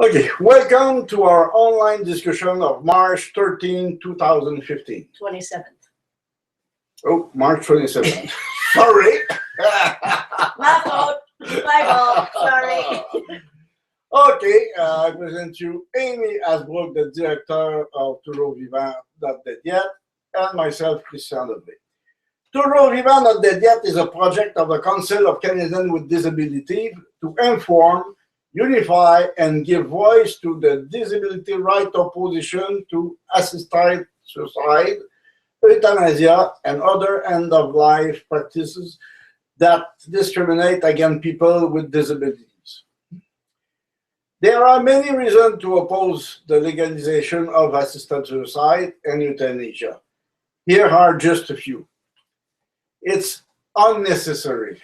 Okay, welcome to our online discussion of March 13, 2015. 27th. Oh, March 27th. Sorry. My fault. My fault. Sorry. Okay, I present you Amy Asbrook, the director of Vivant-Not and myself, Christian Lebré. Vivant-Not is a project of the Council of Canadians with Disabilities to inform, unify, and give voice to the disability right opposition to assisted suicide, euthanasia, and other end-of-life practices that discriminate against people with disabilities. There are many reasons to oppose the legalization of assisted suicide and euthanasia. Here are just a few. It's unnecessary.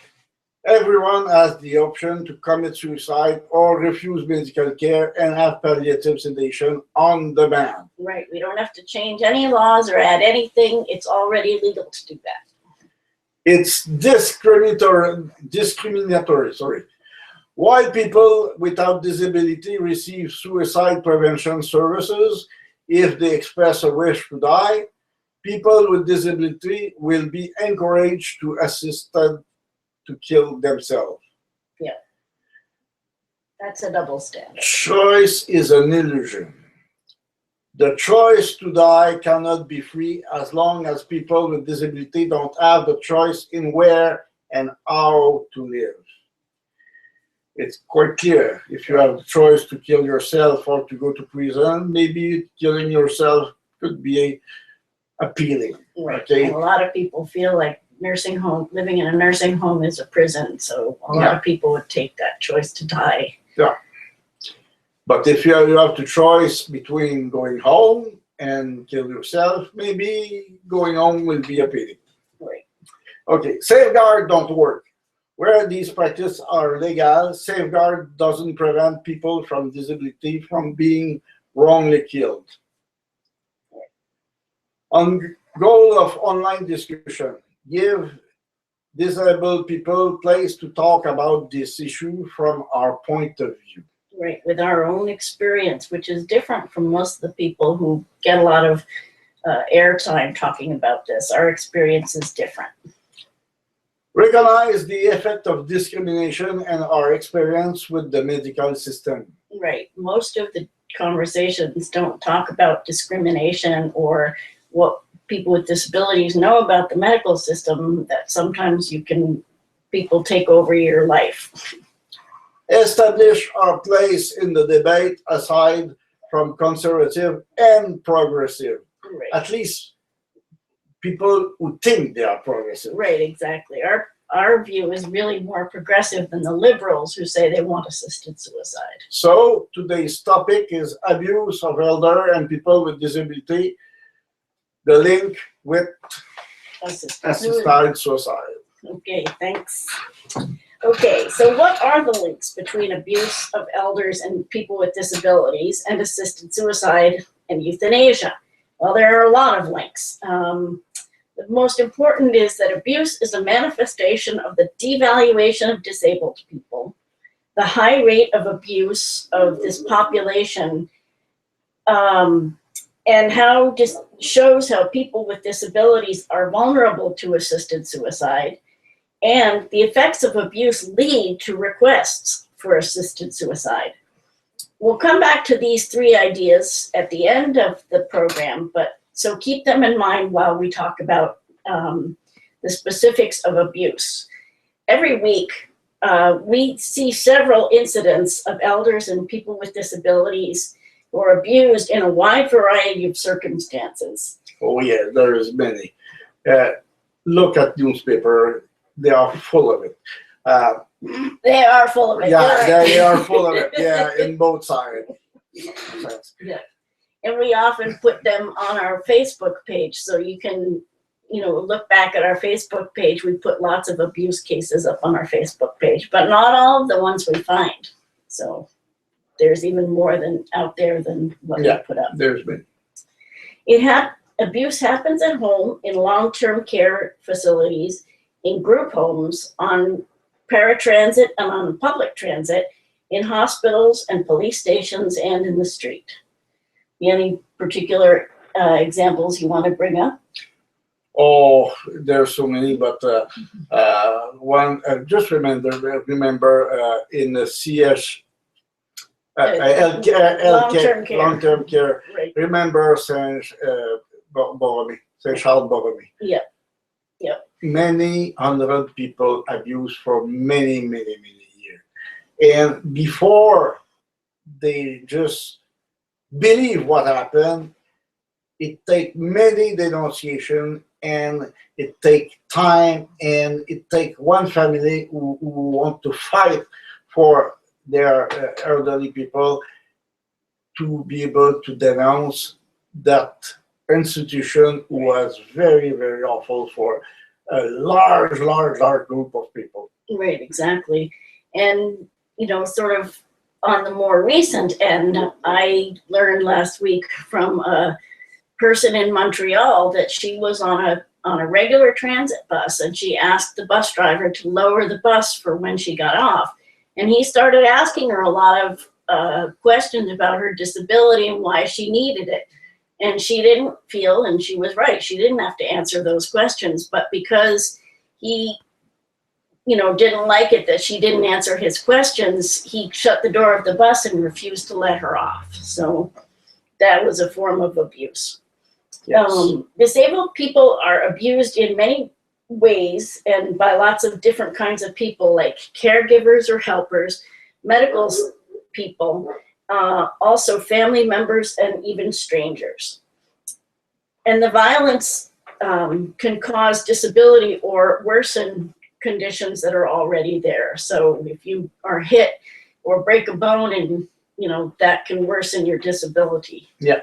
Everyone has the option to commit suicide or refuse medical care and have palliative sedation on demand. Right. We don't have to change any laws or add anything. It's already legal to do that. It's discriminatory. While people without disability receive suicide prevention services if they express a wish to die, people with disability will be encouraged to to kill themselves. Yeah. That's a double standard. Choice is an illusion. The choice to die cannot be free as long as people with disability don't have the choice in where and how to live. It's quite clear. If you have the choice to kill yourself or to go to prison, maybe killing yourself could be appealing. Right. Okay? And a lot of people feel like living in a nursing home is a prison. So a lot of people would take that choice to die. Yeah. But if you have the choice between going home and kill yourself, maybe going home will be appealing. Right. Okay, safeguard don't work. Where these practices are legal, safeguard doesn't prevent people from disability from being wrongly killed. On goal of online discussion, give disabled people place to talk about this issue from our point of view. Right, with our own experience, which is different from most of the people who get a lot of airtime talking about this. Our experience is different. Recognize the effect of discrimination and our experience with the medical system. Right, most of the conversations don't talk about discrimination or what people with disabilities know about the medical system, that sometimes people take over your life. Establish our place in the debate aside from conservative and progressive. Right. At least people who think they are progressive. Right, exactly. Our view is really more progressive than the liberals who say they want assisted suicide. So today's topic is abuse of elder and people with disability, the link with assisted suicide. Okay, thanks. Okay, so what are the links between abuse of elders and people with disabilities and assisted suicide and euthanasia? Well, there are a lot of links. The most important is that abuse is a manifestation of the devaluation of disabled people. The high rate of abuse of this population and how just shows how people with disabilities are vulnerable to assisted suicide, and the effects of abuse lead to requests for assisted suicide. We'll come back to these three ideas at the end of the program, so keep them in mind while we talk about the specifics of abuse. Every week, we see several incidents of elders and people with disabilities who are abused in a wide variety of circumstances. Oh yeah, there is many. Look at newspaper; they are full of it. They are full of it. Yeah, right. they are full of it. Yeah, in both sides. Yeah, and we often put them on our Facebook page, so you can, look back at our Facebook page. We put lots of abuse cases up on our Facebook page, but not all of the ones we find. So there's even more out there than what we put up. There's been. Abuse happens at home, in long-term care facilities, in group homes, on paratransit and on public transit, in hospitals and police stations and in the street. Any particular examples you want to bring up? Oh, there are so many, but one just remember in the CS Long-term care. long-term care. Right. Remember Saint Borromée, Saint Charles Borromée. Yeah. Yeah. Many hundred people abused for many years, and before they just believe what happened, it takes many denunciations, and it takes time, and it takes one family who want to fight for their elderly people to be able to denounce that institution was very awful for a large group of people. Right, exactly. And, you know, sort of on the more recent end, I learned last week from a person in Montreal that she was on a regular transit bus, and she asked the bus driver to lower the bus for when she got off. And he started asking her a lot of questions about her disability and why she needed it. And she didn't feel, and she was right, she didn't have to answer those questions, but because he, you know, didn't like it that she didn't answer his questions, he shut the door of the bus and refused to let her off. So that was a form of abuse. Yes. Disabled people are abused in many ways and by lots of different kinds of people, like caregivers or helpers, medical people, also family members, and even strangers. And the violence can cause disability or worsen conditions that are already there. So if you are hit or break a bone, and you know, that can worsen your disability. Yeah.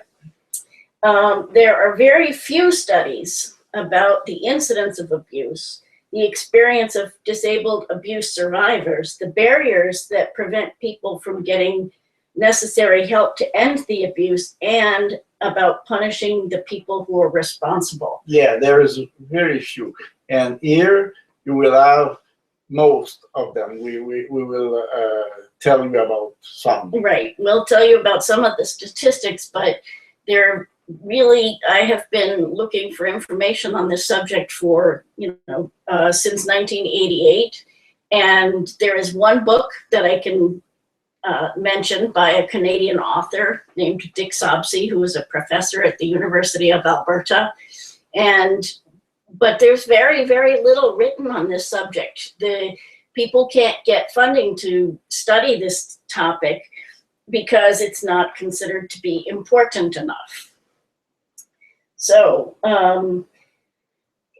There are very few studies about the incidence of abuse, the experience of disabled abuse survivors, the barriers that prevent people from getting necessary help to end the abuse, and about punishing the people who are responsible. Yeah, there is very few. And here you will have most of them. We will tell you about some. Right. We'll tell you about some of the statistics, but they're really, I have been looking for information on this subject for, since 1988. And there is one book that I can mention by a Canadian author named Dick Sobsey, who was a professor at the University of Alberta. But there's very little written on this subject. The people can't get funding to study this topic because it's not considered to be important enough. So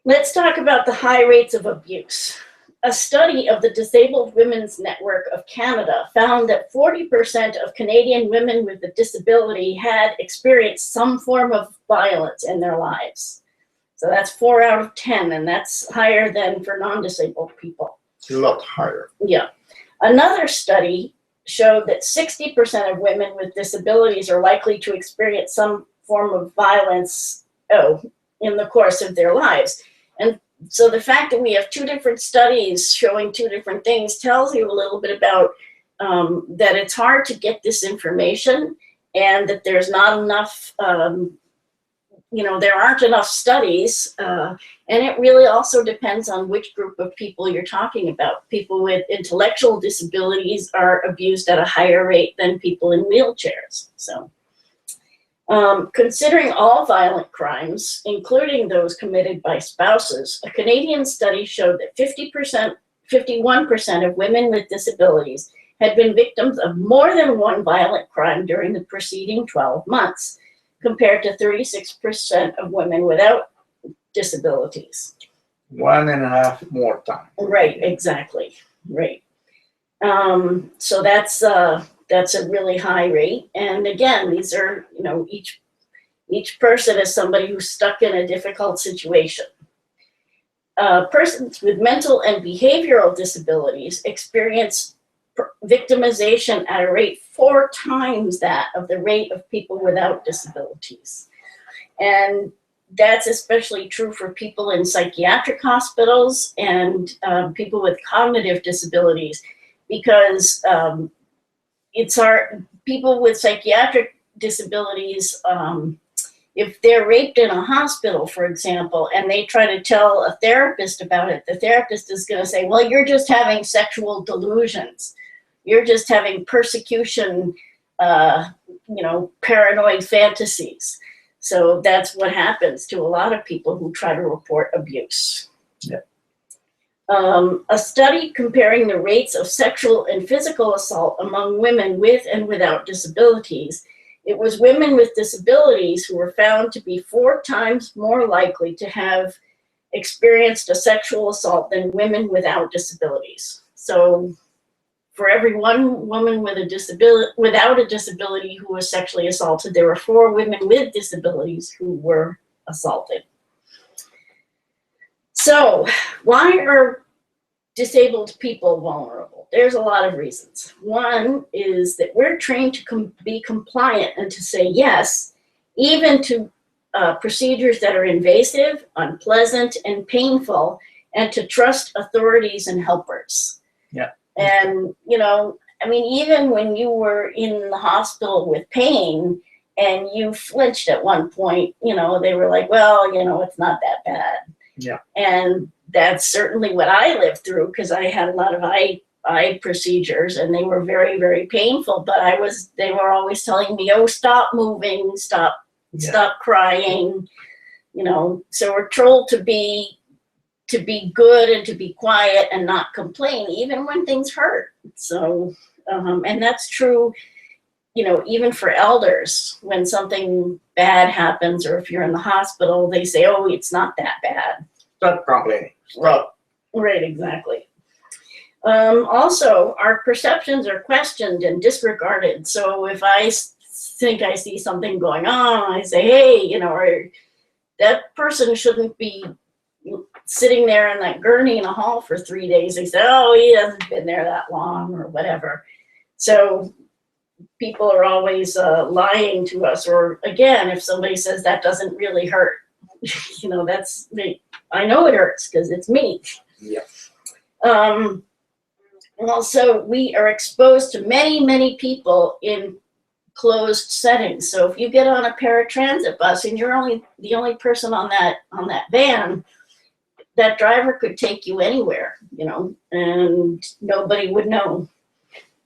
let's talk about the high rates of abuse. A study of the Disabled Women's Network of Canada found that 40% of Canadian women with a disability had experienced some form of violence in their lives. So that's 4 out of 10, and that's higher than for non-disabled people. A lot higher. Yeah. Another study showed that 60% of women with disabilities are likely to experience some form of violence in the course of their lives. And so the fact that we have two different studies showing two different things tells you a little bit about that it's hard to get this information, and that there's not enough, there aren't enough studies. And it really also depends on which group of people you're talking about. People with intellectual disabilities are abused at a higher rate than people in wheelchairs. So considering all violent crimes, including those committed by spouses, a Canadian study showed that 51% of women with disabilities had been victims of more than one violent crime during the preceding 12 months, compared to 36% of women without disabilities. 1.5 more time. Right, exactly, right. So that's a really high rate. And again, these are, each person is somebody who's stuck in a difficult situation. Persons with mental and behavioral disabilities experience victimization at a rate 4 times that of the rate of people without disabilities. And that's especially true for people in psychiatric hospitals and people with cognitive disabilities, because it's our people with psychiatric disabilities, if they're raped in a hospital, for example, and they try to tell a therapist about it, the therapist is going to say, well, you're just having sexual delusions. You're just having persecution, paranoid fantasies. So that's what happens to a lot of people who try to report abuse. Yeah. A study comparing the rates of sexual and physical assault among women with and without disabilities. It was women with disabilities who were found to be 4 times more likely to have experienced a sexual assault than women without disabilities. So for every 1 woman with a disability, without a disability who was sexually assaulted, there were 4 women with disabilities who were assaulted. So why are disabled people vulnerable? There's a lot of reasons. One is that we're trained to be compliant and to say yes, even to procedures that are invasive, unpleasant, and painful, and to trust authorities and helpers. Yeah. And, even when you were in the hospital with pain and you flinched at one point, they were like, well, it's not that bad. Yeah. And that's certainly what I lived through, because I had a lot of eye procedures and they were very, very painful, but they were always telling me, oh, stop moving, stop crying, so we're told to be good and to be quiet and not complain, even when things hurt. So, and that's true, even for elders, when something bad happens, or if you're in the hospital, they say, oh, it's not that bad. Stop complaining. Stop. Right, exactly. Also, our perceptions are questioned and disregarded. So if I think I see something going on, I say, hey, or that person shouldn't be sitting there in that gurney in a hall for 3 days. They say, oh, he hasn't been there that long, or whatever. So people are always lying to us. Or again, if somebody says that doesn't really hurt, that's me. I know it hurts because it's me. Yeah. Also, we are exposed to many, many people in closed settings. So if you get on a paratransit bus and you're the only person on that van, that driver could take you anywhere, and nobody would know.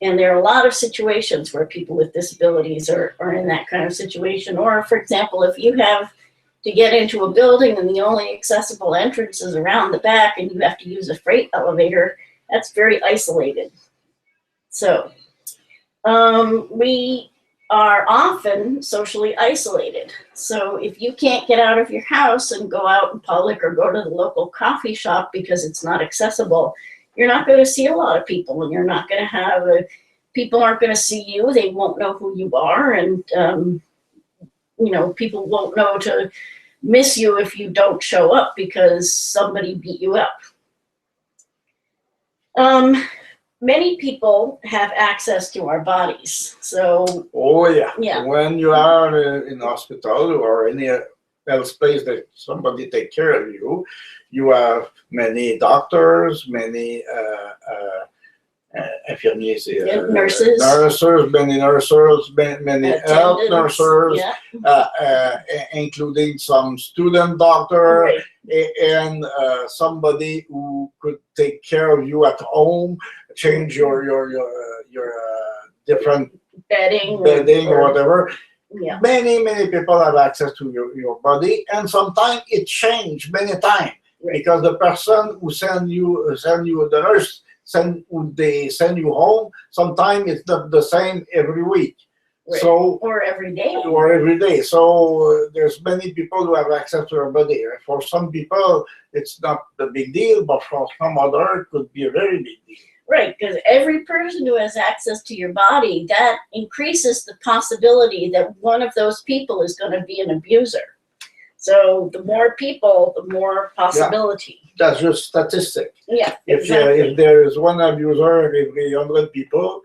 And there are a lot of situations where people with disabilities are in that kind of situation. Or, for example, if you have to get into a building and the only accessible entrance is around the back and you have to use a freight elevator, that's very isolated. So we are often socially isolated. So if you can't get out of your house and go out in public or go to the local coffee shop because it's not accessible, you're not going to see a lot of people, and you're not going to have people aren't going to see you. They won't know who you are, and people won't know to miss you if you don't show up because somebody beat you up. Many people have access to our bodies. So, oh yeah. Yeah. When you are in hospital or any else place that somebody take care of you, you have many doctors, many infirmiers, nurses, many nurses, many health nurses, including some student doctor, right, and somebody who could take care of you at home, change your different bedding or whatever. Yeah. Many people have access to your body, and sometimes it changes many times, right, because the person who send you the nurse they send you home. Sometimes it's not the same every week, right, so or every day. So there's many people who have access to your body. For some people, it's not a big deal, but for some other, it could be a very big deal. Right, because every person who has access to your body, that increases the possibility that one of those people is going to be an abuser. So the more people, the more possibility. Yeah, that's just statistic. Yeah, exactly. If there is one abuser every 100 people,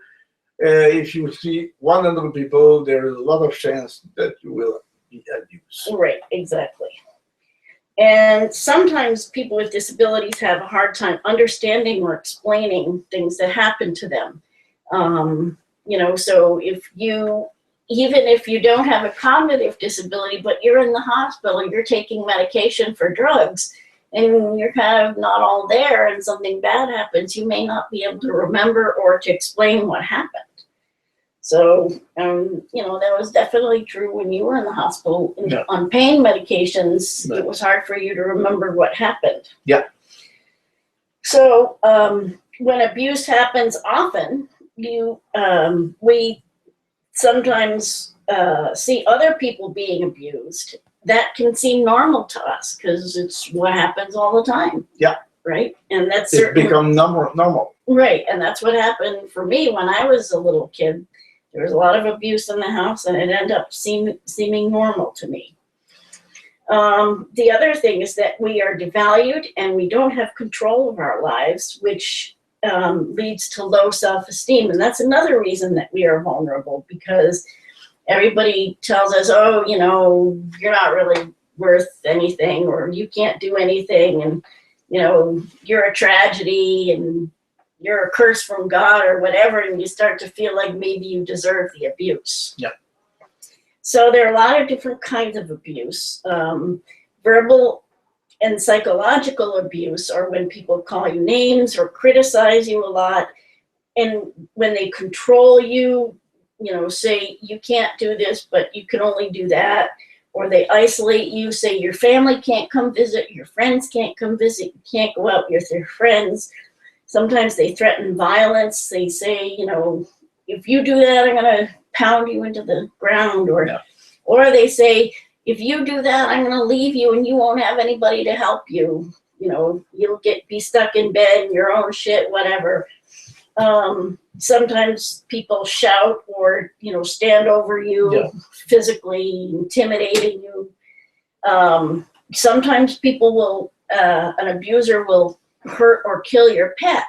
if you see 100 people, there is a lot of chance that you will be abused. Right, exactly. And sometimes people with disabilities have a hard time understanding or explaining things that happen to them. So even if you don't have a cognitive disability, but you're in the hospital, you're taking medication for drugs, and you're kind of not all there and something bad happens, you may not be able to remember or to explain what happened. So, that was definitely true when you were in the hospital on pain medications. It was hard for you to remember what happened. Yeah. So, when abuse happens often, we sometimes see other people being abused. That can seem normal to us because it's what happens all the time. Yeah. Right? And that's It's become normal. Right. And that's what happened for me when I was a little kid. There was a lot of abuse in the house, and it ended up seeming normal to me. The other thing is that we are devalued and we don't have control of our lives, which leads to low self-esteem. And that's another reason that we are vulnerable, because everybody tells us, oh, you're not really worth anything, or you can't do anything, and, you're a tragedy, and you're a curse from God or whatever, and you start to feel like maybe you deserve the abuse. Yeah. So there are a lot of different kinds of abuse. Verbal and psychological abuse are when people call you names or criticize you a lot. And when they control you, say you can't do this, but you can only do that. Or they isolate you, say your family can't come visit, your friends can't come visit, you can't go out with your friends. Sometimes they threaten violence. They say, if you do that, I'm going to pound you into the ground. Or they say, if you do that, I'm going to leave you and you won't have anybody to help you. You'll be stuck in bed in your own shit, whatever. Sometimes people shout or, stand over you, physically intimidating you. Sometimes people will, an abuser will hurt or kill your pet,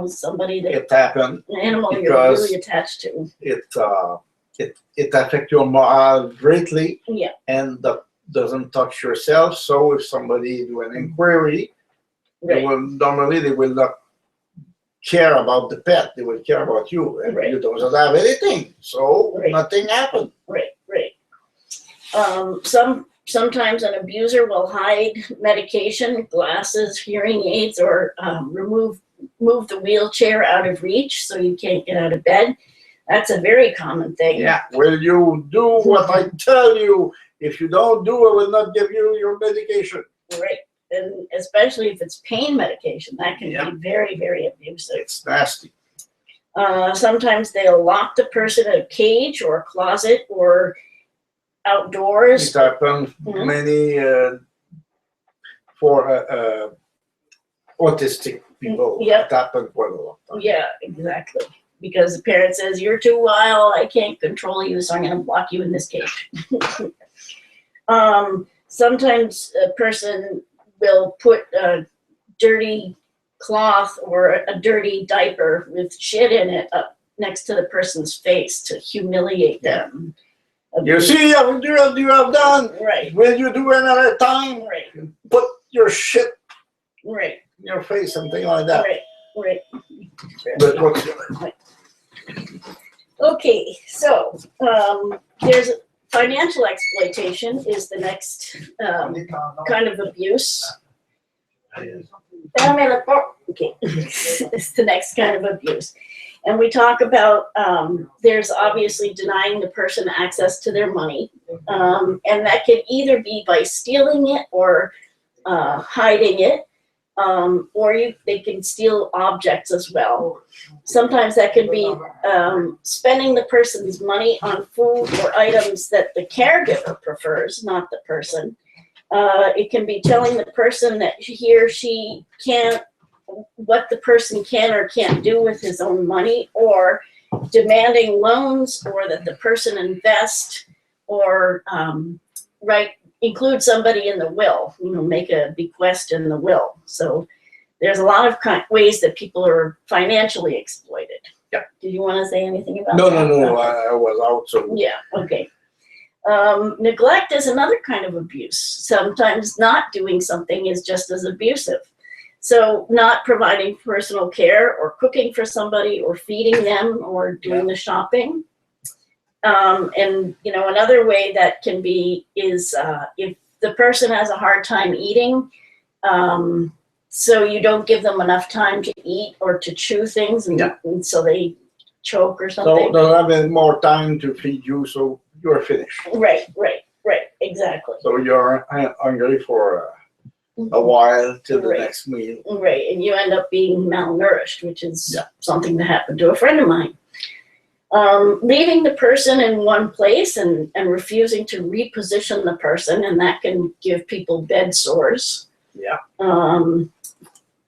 somebody that It happened. an animal you're really attached to. It affects your morale greatly. Yeah. And that doesn't touch yourself. So if somebody do an inquiry, they will not care about the pet. They will care about you, and you don't have anything. So nothing happened. Right. Sometimes an abuser will hide medication, glasses, hearing aids, or move the wheelchair out of reach so you can't get out of bed. That's a very common thing. Yeah. Will you do what I tell you? If you don't do, I will not give you your medication. Right. And especially if it's pain medication, that can be very, very abusive. It's nasty. Sometimes they'll lock the person in a cage or a closet or outdoors. It happens many for autistic people. It happened quite a lot. Yeah, exactly. Because the parent says, you're too wild, I can't control you, so I'm going to lock you in this cage. Sometimes a person will put a dirty cloth or a dirty diaper with shit in it up next to the person's face to humiliate them. You see what you have done? Right. Will you do another time? Right. Put your shit in your face, something like that. Right. But what's Okay, so there's financial exploitation is the next kind of abuse. Okay, it's the next kind of abuse. And we talk about there's obviously denying the person access to their money. And that can either be by stealing it or hiding it. They can steal objects as well. Sometimes that could be spending the person's money on food or items that the caregiver prefers, not the person. It can be telling the person that he or she can't, what the person can or can't do with his own money, or demanding loans, or that the person invest, or include somebody in the will, make a bequest in the will. So there's a lot of ways that people are financially exploited. Yeah. Did you want to say anything about that? No. I was out. So. Yeah, okay. Neglect is another kind of abuse. Sometimes not doing something is just as abusive. So not providing personal care or cooking for somebody or feeding them or doing the shopping. And, you know, another way that can be is if the person has a hard time eating, so you don't give them enough time to eat or to chew things, and so they choke or something. So they'll have more time to feed you, so you're finished. Right, exactly. So you're hungry for a while till the next meal. Right, and you end up being malnourished, which is something that happened to a friend of mine. Leaving the person in one place and refusing to reposition the person, and that can give people bed sores. Yeah.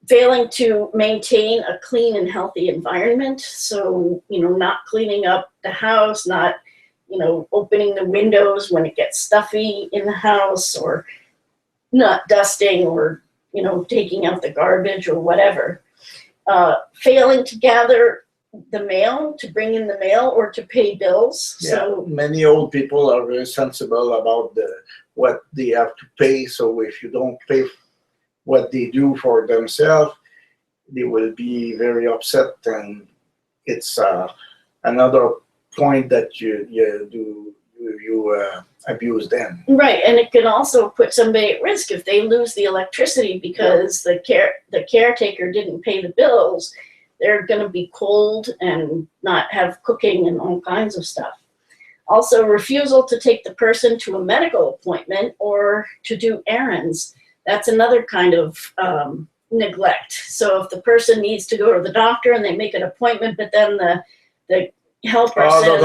Failing to maintain a clean and healthy environment. So, you know, not cleaning up the house, not, you know, opening the windows when it gets stuffy in the house, or not dusting, or, you know, taking out the garbage or whatever. Failing to gather the mail, to bring in the mail or to pay bills. Yeah. So many old people are very sensible about what they have to pay. So if you don't pay what they do for themselves, they will be very upset, and it's another point that you abuse them. right, and it can also put somebody at risk if they lose the electricity because the caretaker didn't pay the bills. They're going to be cold and not have cooking and all kinds of stuff. Also, refusal to take the person to a medical appointment or to do errands. That's another kind of neglect. So if the person needs to go to the doctor and they make an appointment, but then the helper says,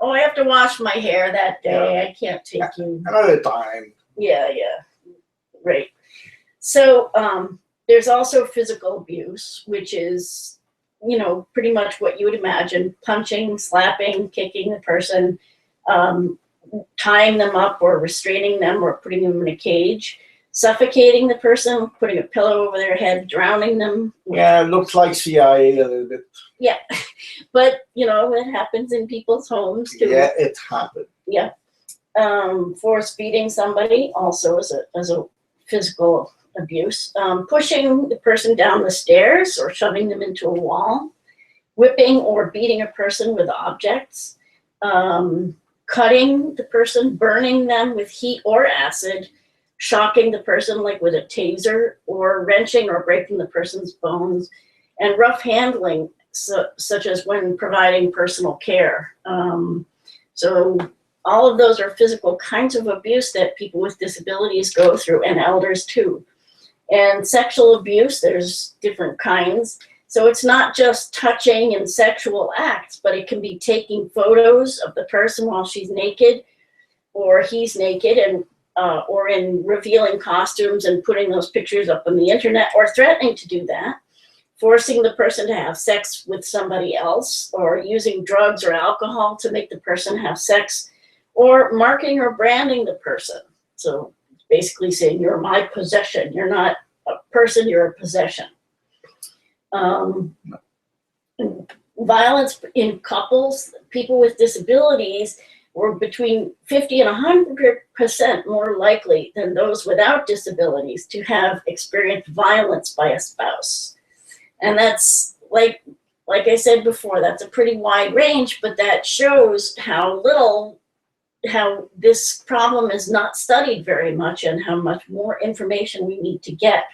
I have to wash my hair that day. I can't take you. Another time. Yeah, right. So there's also physical abuse, which is, you know, pretty much what you would imagine: punching, slapping, kicking the person, tying them up or restraining them or putting them in a cage, suffocating the person, putting a pillow over their head, drowning them. Yeah, it looks like CIA a little bit. Yeah, but, you know, it happens in people's homes too. Yeah, it happened. Yeah. Force feeding somebody also as a physical abuse. Pushing the person down the stairs or shoving them into a wall. Whipping or beating a person with objects. Cutting the person, burning them with heat or acid. Shocking the person like with a taser, or wrenching or breaking the person's bones. And rough handling, such as when providing personal care. So all of those are physical kinds of abuse that people with disabilities go through, and elders too. And sexual abuse, there's different kinds. So it's not just touching and sexual acts, but it can be taking photos of the person while she's naked or he's naked, and or in revealing costumes and putting those pictures up on the internet, or threatening to do that. Forcing the person to have sex with somebody else, or using drugs or alcohol to make the person have sex, or marking or branding the person. So basically saying, you're my possession. You're not a person, you're a possession. Violence in couples, people with disabilities, were between 50 and 100% more likely than those without disabilities to have experienced violence by a spouse. And that's, like I said before, that's a pretty wide range, but that shows how this problem is not studied very much, and how much more information we need to get.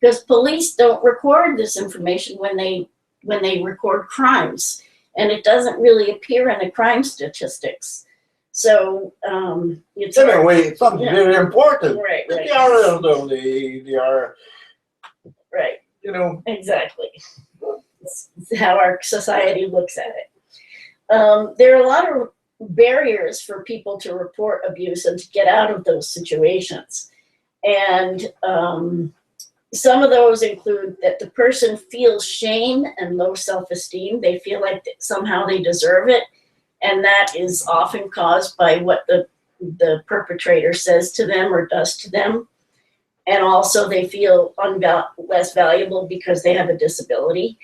Because police don't record this information when they record crimes, and it doesn't really appear in the crime statistics. So it's in a way, it's not very important. Right. They are elderly. They are right. You know, exactly. It's how our society looks at it. There are a lot of barriers for people to report abuse and to get out of those situations. And some of those include that the person feels shame and low self-esteem. They feel like that somehow they deserve it. And that is often caused by what the perpetrator says to them or does to them. And also they feel less valuable because they have a disability.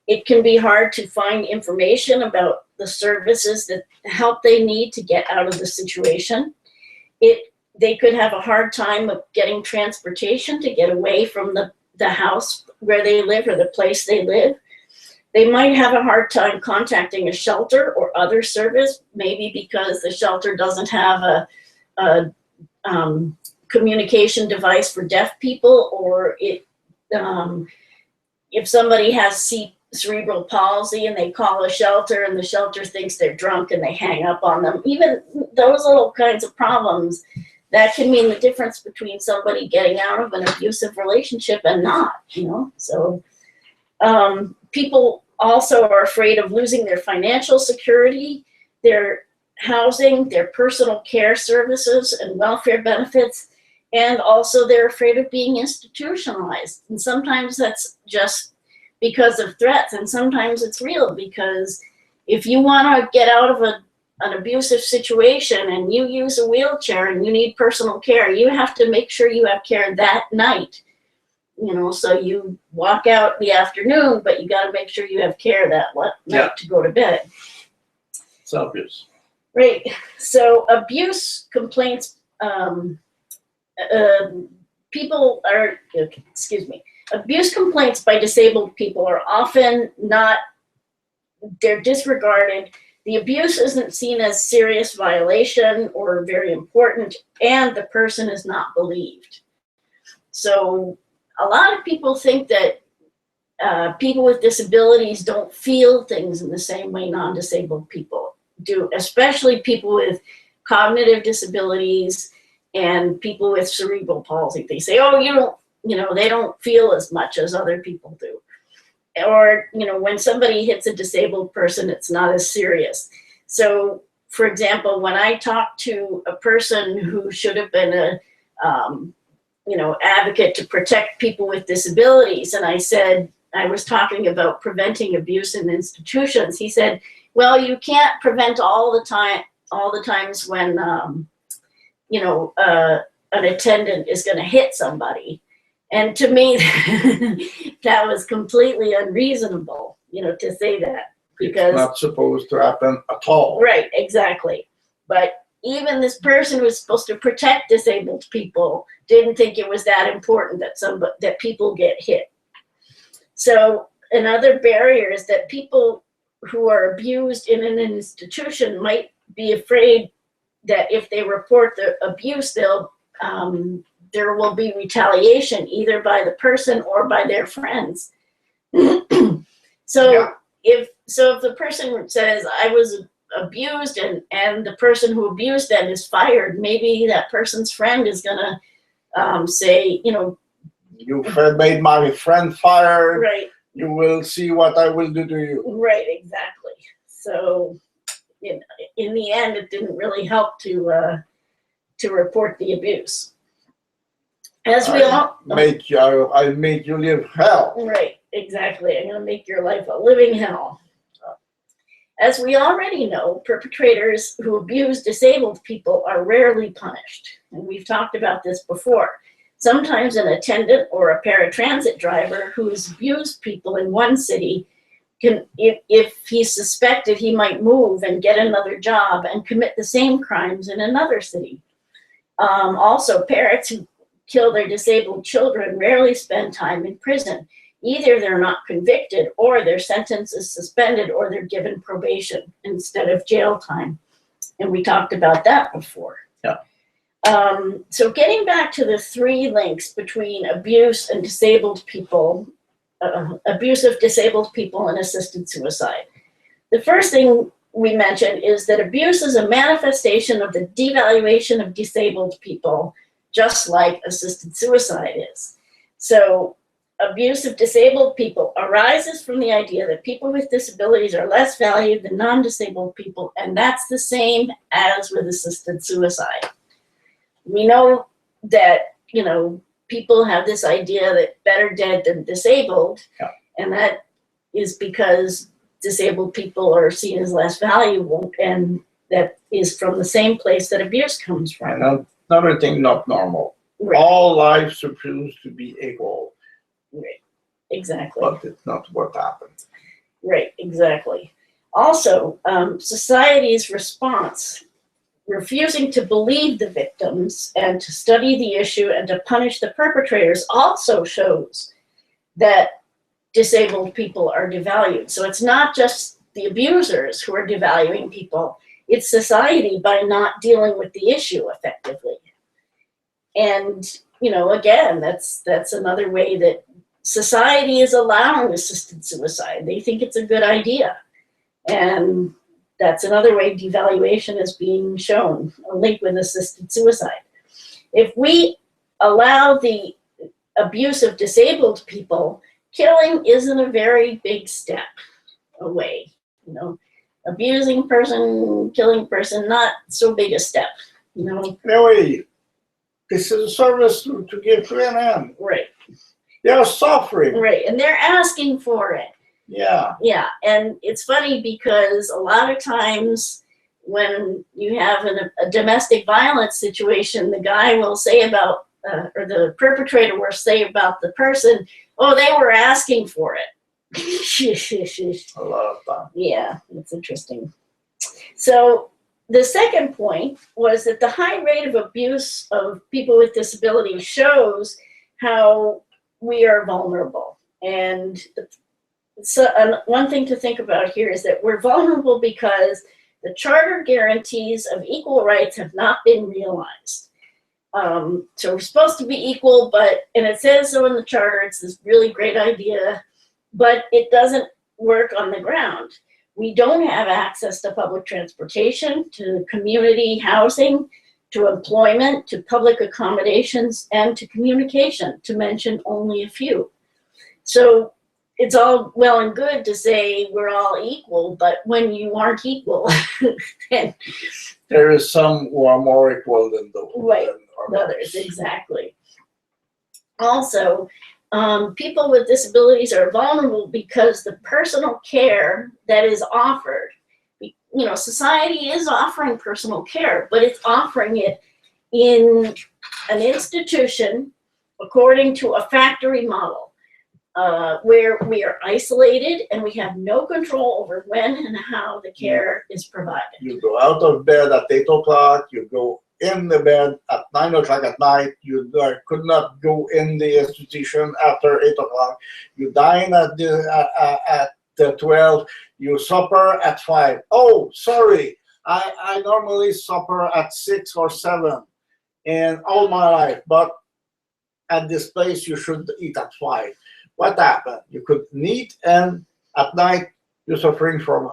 It can be hard to find information about the services, that help they need to get out of the situation. It they could have a hard time of getting transportation to get away from the house where they live or the place they live. They might have a hard time contacting a shelter or other service, maybe because the shelter doesn't have a communication device for deaf people, or if somebody has cerebral palsy and they call a shelter and the shelter thinks they're drunk and they hang up on them. Even those little kinds of problems, that can mean the difference between somebody getting out of an abusive relationship and not, So people also are afraid of losing their financial security, their housing, their personal care services and welfare benefits, and also they're afraid of being institutionalized. And sometimes that's just because of threats, and sometimes it's real, because if you want to get out of an abusive situation and you use a wheelchair and you need personal care, you have to make sure you have care that night. So you walk out in the afternoon, but you got to make sure you have care that night to go to bed. It's obvious. Right. So abuse complaints, abuse complaints by disabled people are often they're disregarded. The abuse isn't seen as serious violation or very important, and the person is not believed. So a lot of people think that people with disabilities don't feel things in the same way non-disabled people do, especially people with cognitive disabilities and people with cerebral palsy. They say, oh, they don't feel as much as other people do. Or, when somebody hits a disabled person, it's not as serious. So, for example, when I talked to a person who should have been a advocate to protect people with disabilities, and I said, I was talking about preventing abuse in institutions, he said, well, you can't prevent all the times when, an attendant is going to hit somebody. And to me, that was completely unreasonable, to say that. Because it's not supposed to happen at all. Right, exactly. But even this person who was supposed to protect disabled people didn't think it was that important that people get hit. So another barrier is that people who are abused in an institution might be afraid that if they report the abuse, there will be retaliation either by the person or by their friends. If the person says, I was abused, and the person who abused them is fired, maybe that person's friend is going to say, you made my friend fired. Right. You will see what I will do to you. Right, exactly. So in the end, it didn't really help to report the abuse. As we all I'll make you live hell. Right, exactly. I'm going to make your life a living hell. As we already know, perpetrators who abuse disabled people are rarely punished. And we've talked about this before. Sometimes an attendant or a paratransit driver who's abused people in one city can, if he's suspected, he might move and get another job and commit the same crimes in another city. Also, parents who kill their disabled children rarely spend time in prison. Either they're not convicted, or their sentence is suspended, or they're given probation instead of jail time. And we talked about that before. Yeah. So getting back to the three links between abuse and disabled people, abusive disabled people and assisted suicide. The first thing we mentioned is that abuse is a manifestation of the devaluation of disabled people, just like assisted suicide is. So abuse of disabled people arises from the idea that people with disabilities are less valued than non-disabled people, and that's the same as with assisted suicide. We know that, people have this idea that better dead than disabled, and that is because disabled people are seen as less valuable, and that is from the same place that abuse comes from. And another thing, not normal. Right. All lives supposed to be equal. Right, exactly. But it's not what happens. Right, exactly. Also, society's response refusing to believe the victims and to study the issue and to punish the perpetrators also shows that disabled people are devalued. So it's not just the abusers who are devaluing people, it's society by not dealing with the issue effectively. And, you know, again, that's another way that society is allowing assisted suicide. They think it's a good idea. And that's another way devaluation is being shown, a link with assisted suicide. If we allow the abuse of disabled people, killing isn't a very big step away. You know, abusing person, killing person, not so big a step, you know. Anyway, this is a service to give to them. Right. They are suffering. Right, and they're asking for it. Yeah. Yeah, and it's funny because a lot of times when you have a domestic violence situation, the guy will say about, or the perpetrator will say about the person, oh, they were asking for it. A lot of time. Yeah, it's interesting. So the second point was that the high rate of abuse of people with disabilities shows how we are vulnerable. And so one thing to think about here is that we're vulnerable because the charter guarantees of equal rights have not been realized. So we're supposed to be equal, and it says so in the charter, it's this really great idea, but it doesn't work on the ground. We don't have access to public transportation, to community housing, to employment, to public accommodations, and to communication, to mention only a few. So it's all well and good to say we're all equal, but when you aren't equal, then there is some who are more equal than those. Right, others, exactly. Also, people with disabilities are vulnerable because the personal care that is offered, you know, society is offering personal care, but it's offering it in an institution according to a factory model. Where we are isolated and we have no control over when and how the care is provided. You go out of bed at 8 o'clock, you go in the bed at 9 o'clock at night, you could not go in the institution after 8 o'clock, you dine at 12, you supper at 5. Oh, sorry, I normally supper at 6 or 7 in all my life, but at this place you should eat at 5. What happened? You couldn't eat, and at night you're suffering from,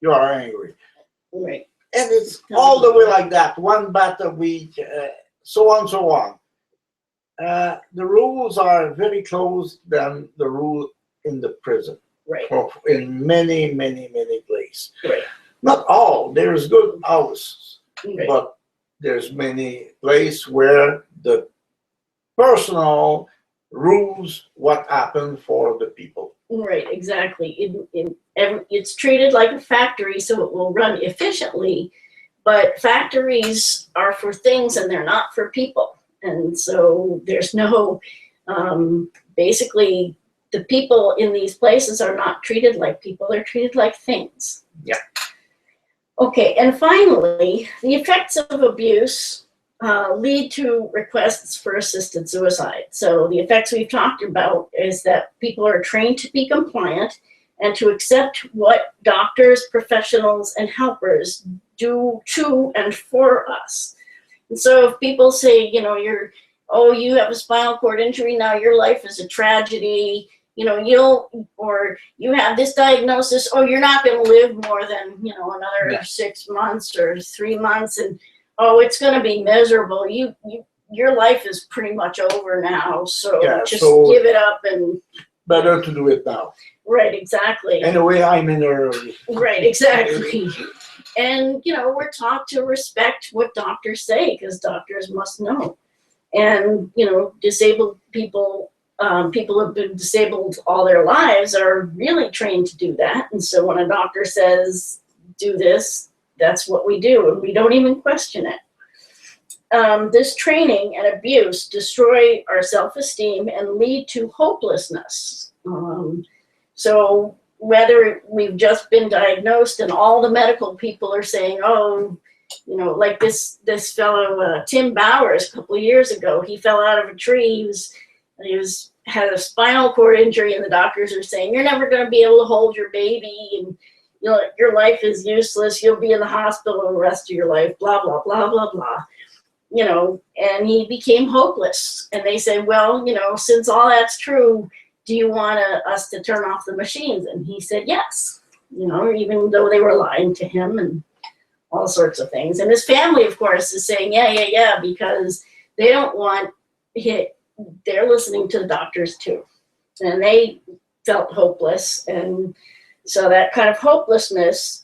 you are angry. Right. And it's all the way like that, one bath a week, so on, so on. The rules are very close than the rule in the prison. Right. Or in many, many, many places. Right. Not all, there's good houses, Right. but there's many places where the personal rules what happened for the people. Right, exactly. It's treated like a factory, so it will run efficiently, but factories are for things and they're not for people. And so there's no, basically, the people in these places are not treated like people, they're treated like things. Yeah. Okay, and finally, the effects of abuse lead to requests for assisted suicide. So the effects we've talked about is that people are trained to be compliant and to accept what doctors, professionals, and helpers do to and for us. And so if people say, you know, you have a spinal cord injury, now your life is a tragedy, you know, or you have this diagnosis, oh, you're not going to live more than, you know, another 6 months or 3 months, and oh, it's going to be miserable. Your life is pretty much over now, so just give it up and. Better to do it now. Right, exactly. Anyway, I'm in early. Right, exactly. And, you know, we're taught to respect what doctors say because doctors must know. And, you know, disabled people, people who have been disabled all their lives are really trained to do that. And so when a doctor says, do this, that's what we do, and we don't even question it. This training and abuse destroy our self-esteem and lead to hopelessness. So whether we've just been diagnosed and all the medical people are saying, oh, You know, like this fellow Tim Bowers a couple of years ago, he fell out of a tree. He had a spinal cord injury, and the doctors are saying, you're never going to be able to hold your baby, and you know, your life is useless. You'll be in the hospital the rest of your life, blah, blah, blah, blah, blah. You know, and he became hopeless. And they said, well, you know, since all that's true, do you want us to turn off the machines? And he said, yes, you know, even though they were lying to him and all sorts of things. And his family, of course, is saying, yeah, because they don't want hit. They're listening to the doctors too. And they felt hopeless. And so that kind of hopelessness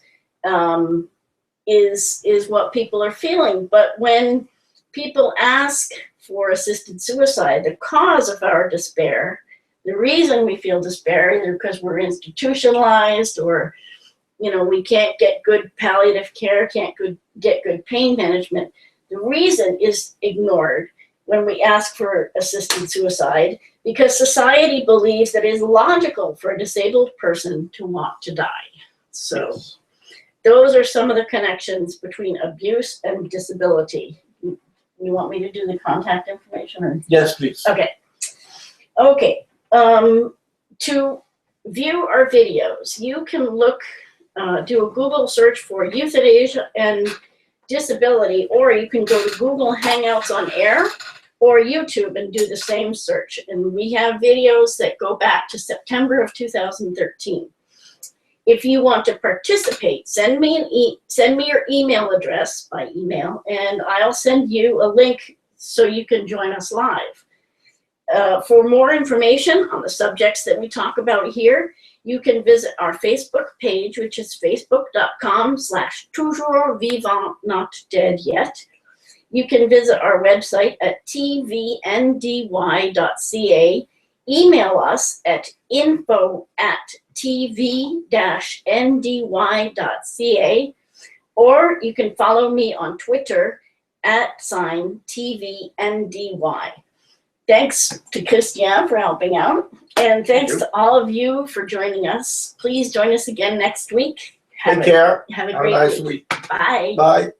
is what people are feeling. But when people ask for assisted suicide, the cause of our despair, the reason we feel despair, either because we're institutionalized or, you know, we can't get good palliative care, can't get good pain management, the reason is ignored when we ask for assisted suicide, because society believes that it is logical for a disabled person to want to die. So those are some of the connections between abuse and disability. You want me to do the contact information? Or? Yes, please. Okay. To view our videos, you can look, do a Google search for euthanasia and disability, or you can go to Google Hangouts on Air or YouTube and do the same search. And we have videos that go back to September of 2013. If you want to participate, send me your email address by email, and I'll send you a link so you can join us live. For more information on the subjects that we talk about here, you can visit our Facebook page, which is facebook.com/toujours vivant not dead yet. You can visit our website at tvndy.ca. Email us at info@tv-ndy.ca, or you can follow me on Twitter @TVNDY. Thanks to Christian for helping out, and thanks to all of you for joining us. Please join us again next week. Take care. Have a Have great a nice week. week. Bye. Bye.